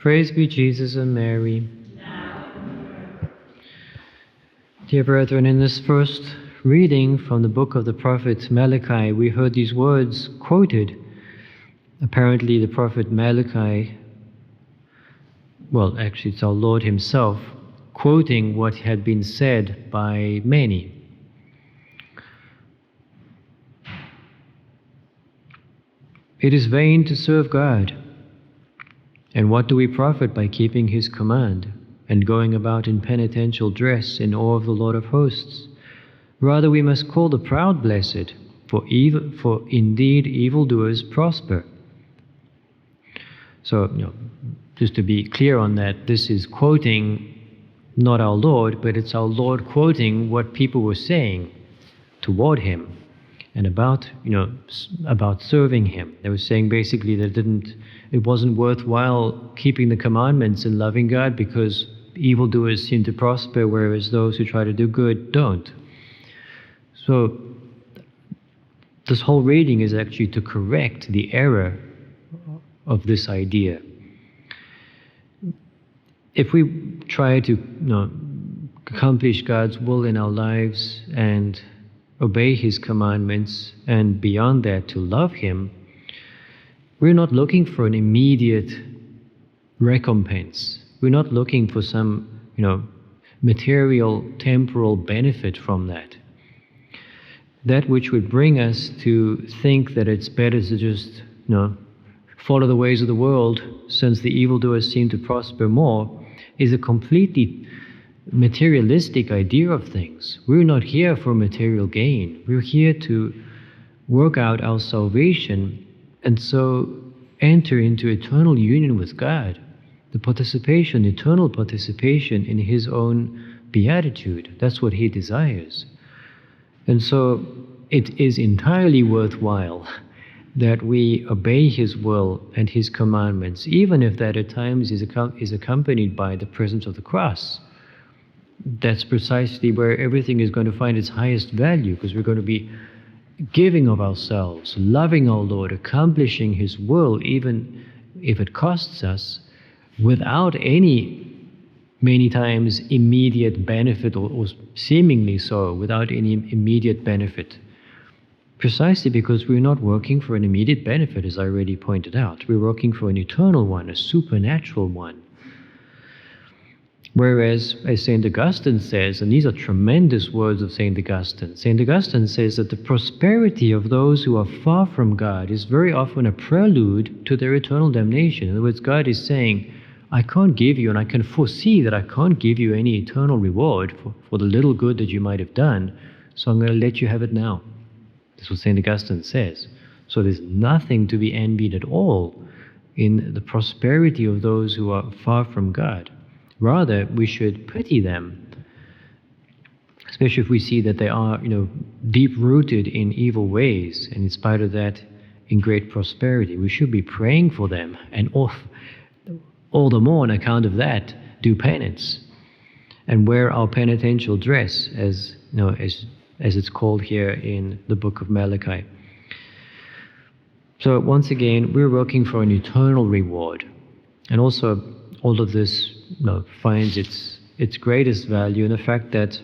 Praise be Jesus and Mary. Dear brethren, in this first reading from the book of the prophet Malachi, we heard these words quoted. Apparently the prophet Malachi, well, actually it's our Lord himself, quoting what had been said by many. It is vain to serve God. And what do we profit by keeping his command and going about in penitential dress in awe of the Lord of hosts? Rather we must call the proud blessed, for indeed evildoers prosper. So, just to be clear on that, this is quoting not our Lord, but it's our Lord quoting what people were saying toward him and about serving him. They were saying basically that it wasn't worthwhile keeping the commandments and loving God because evildoers seem to prosper, whereas those who try to do good don't. So this whole reading is actually to correct the error of this idea. If we try to accomplish God's will in our lives and obey his commandments, and beyond that to love him, we're not looking for an immediate recompense. We're not looking for some, material, temporal benefit from that. That which would bring us to think that it's better to just, follow the ways of the world, since the evildoers seem to prosper more, is a completely materialistic idea of things. We're not here for material gain. We're here to work out our salvation and so enter into eternal union with God, eternal participation in his own beatitude. That's what he desires. And so it is entirely worthwhile that we obey his will and his commandments, even if that at times is accompanied by the presence of the cross. That's precisely where everything is going to find its highest value, because we're going to be giving of ourselves, loving our Lord, accomplishing his will, even if it costs us, without any, many times, immediate benefit, or seemingly so, without any immediate benefit. Precisely because we're not working for an immediate benefit, as I already pointed out. We're working for an eternal one, a supernatural one. Whereas, as Saint Augustine says, and these are tremendous words of Saint Augustine says that the prosperity of those who are far from God is very often a prelude to their eternal damnation. In other words, God is saying, I can't give you, and I can foresee that I can't give you any eternal reward for the little good that you might have done, so I'm going to let you have it now. That's what Saint Augustine says. So there's nothing to be envied at all in the prosperity of those who are far from God. Rather, we should pity them, especially if we see that they are, deep-rooted in evil ways, and in spite of that, in great prosperity. We should be praying for them, and all the more on account of that, do penance, and wear our penitential dress, as it's called here in the book of Malachi. So once again, we're working for an eternal reward, and also all of this finds its greatest value in the fact that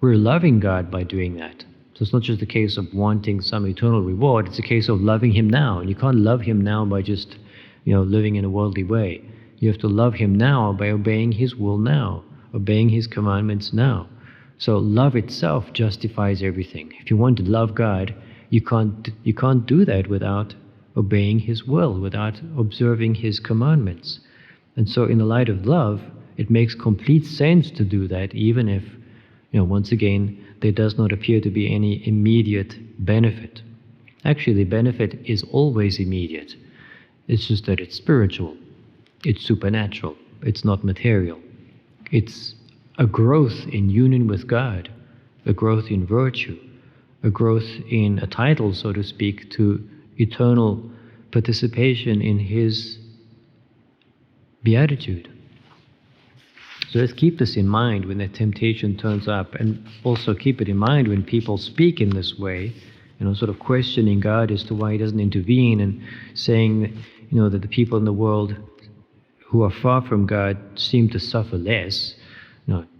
we're loving God by doing that. So it's not just a case of wanting some eternal reward, it's a case of loving him now. And you can't love him now by just, living in a worldly way. You have to love him now by obeying his will now, obeying his commandments now. So love itself justifies everything. If you want to love God, you can't do that without obeying his will, without observing his commandments. And so in the light of love, it makes complete sense to do that, even if, once again, there does not appear to be any immediate benefit. Actually, the benefit is always immediate. It's just that it's spiritual, it's supernatural, it's not material. It's a growth in union with God, a growth in virtue, a growth in a title, so to speak, to eternal participation in his beatitude. So let's keep this in mind when that temptation turns up, and also keep it in mind when people speak in this way, sort of questioning God as to why he doesn't intervene, and saying, that the people in the world who are far from God seem to suffer less,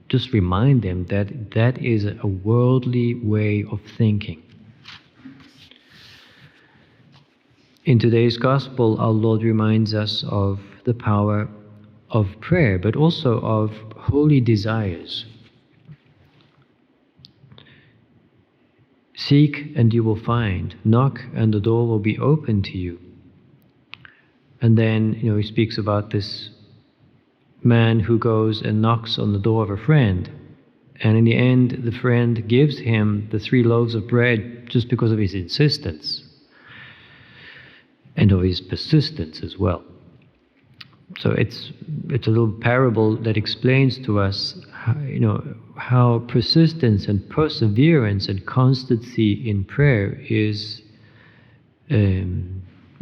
just remind them that that is a worldly way of thinking. In today's Gospel, our Lord reminds us of the power of prayer, but also of holy desires. Seek and you will find. Knock and the door will be open to you. And then, he speaks about this man who goes and knocks on the door of a friend. And in the end, the friend gives him the 3 loaves of bread just because of his insistence and of his persistence as well. So it's a little parable that explains to us how persistence and perseverance and constancy in prayer is a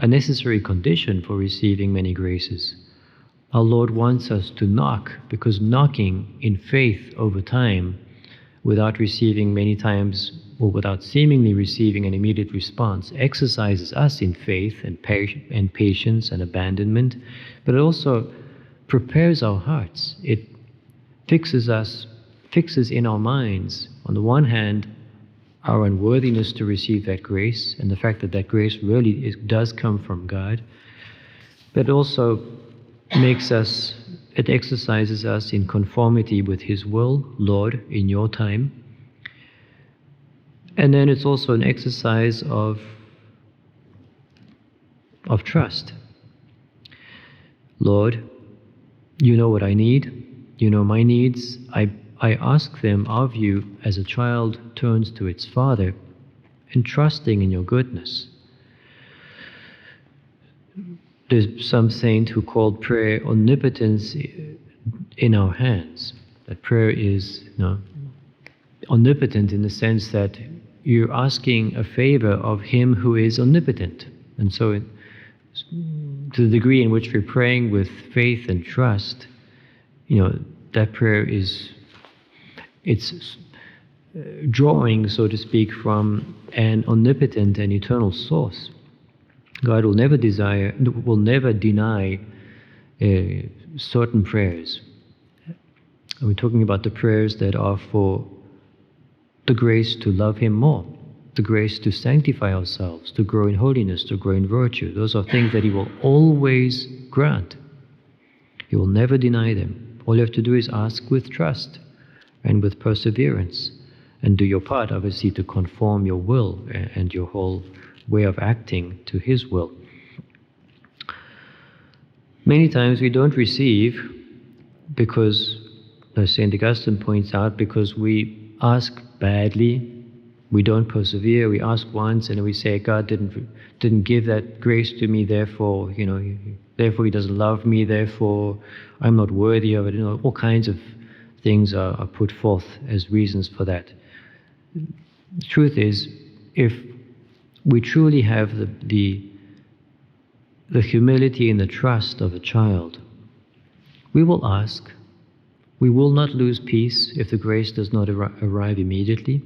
necessary condition for receiving many graces. Our Lord wants us to knock, because knocking in faith over time, without receiving many times, or without seemingly receiving an immediate response, exercises us in faith and patience and abandonment, but it also prepares our hearts. It fixes in our minds, on the one hand, our unworthiness to receive that grace, and the fact that grace really does come from God, but also it exercises us in conformity with His will. Lord, in your time. And then it's also an exercise of trust. Lord, you know what I need. You know my needs. I ask them of you as a child turns to its father, and trusting in your goodness. There's some saint who called prayer omnipotence in our hands. That prayer is omnipotent in the sense that you're asking a favor of Him who is omnipotent. And so to the degree in which we're praying with faith and trust, that prayer it's drawing, so to speak, from an omnipotent and eternal source. God will never deny certain prayers. And we're talking about the prayers that are for the grace to love Him more, the grace to sanctify ourselves, to grow in holiness, to grow in virtue. Those are things that He will always grant. He will never deny them. All you have to do is ask with trust and with perseverance, and do your part, obviously, to conform your will and your whole way of acting to His will. Many times we don't receive because, as St. Augustine points out, because we ask badly, we don't persevere. We ask once and then we say, God didn't give that grace to me, therefore He doesn't love me, therefore I'm not worthy of it. All kinds of things are put forth as reasons for that. The truth is, if we truly have the humility and the trust of a child, we will ask. We will not lose peace if the grace does not arrive immediately,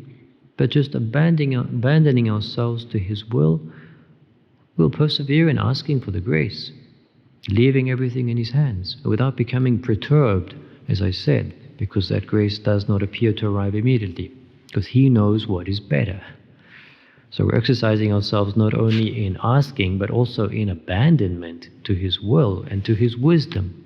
but just abandoning ourselves to His will, we'll persevere in asking for the grace, leaving everything in His hands, without becoming perturbed, as I said, because that grace does not appear to arrive immediately, because He knows what is better. So we're exercising ourselves not only in asking, but also in abandonment to His will and to His wisdom.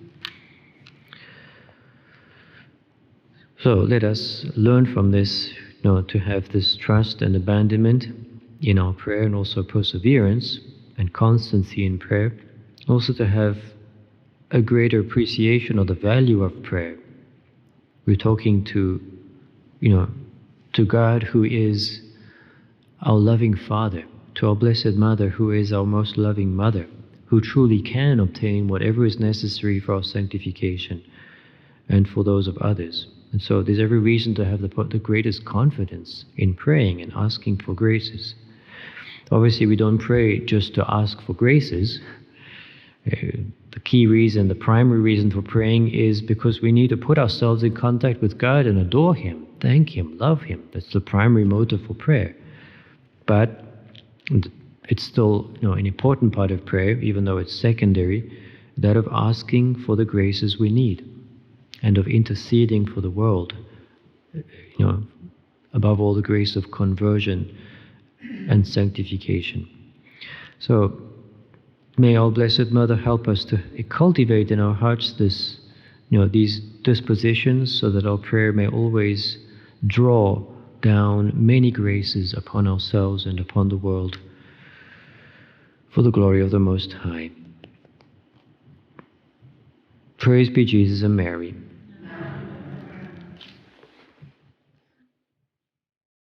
So let us learn from this, to have this trust and abandonment in our prayer, and also perseverance and constancy in prayer. Also to have a greater appreciation of the value of prayer. We're talking to God, who is our loving Father, to our Blessed Mother, who is our most loving Mother, who truly can obtain whatever is necessary for our sanctification and for those of others. And so there's every reason to have the greatest confidence in praying and asking for graces. Obviously, we don't pray just to ask for graces. The key reason, the primary reason for praying is because we need to put ourselves in contact with God and adore Him, thank Him, love Him. That's the primary motive for prayer. But it's still an important part of prayer, even though it's secondary. that of asking for the graces we need and of interceding for the world, above all the grace of conversion and sanctification. So may our Blessed Mother help us to cultivate in our hearts these dispositions, so that our prayer may always draw down many graces upon ourselves and upon the world, for the glory of the Most High. Praise be Jesus and Mary.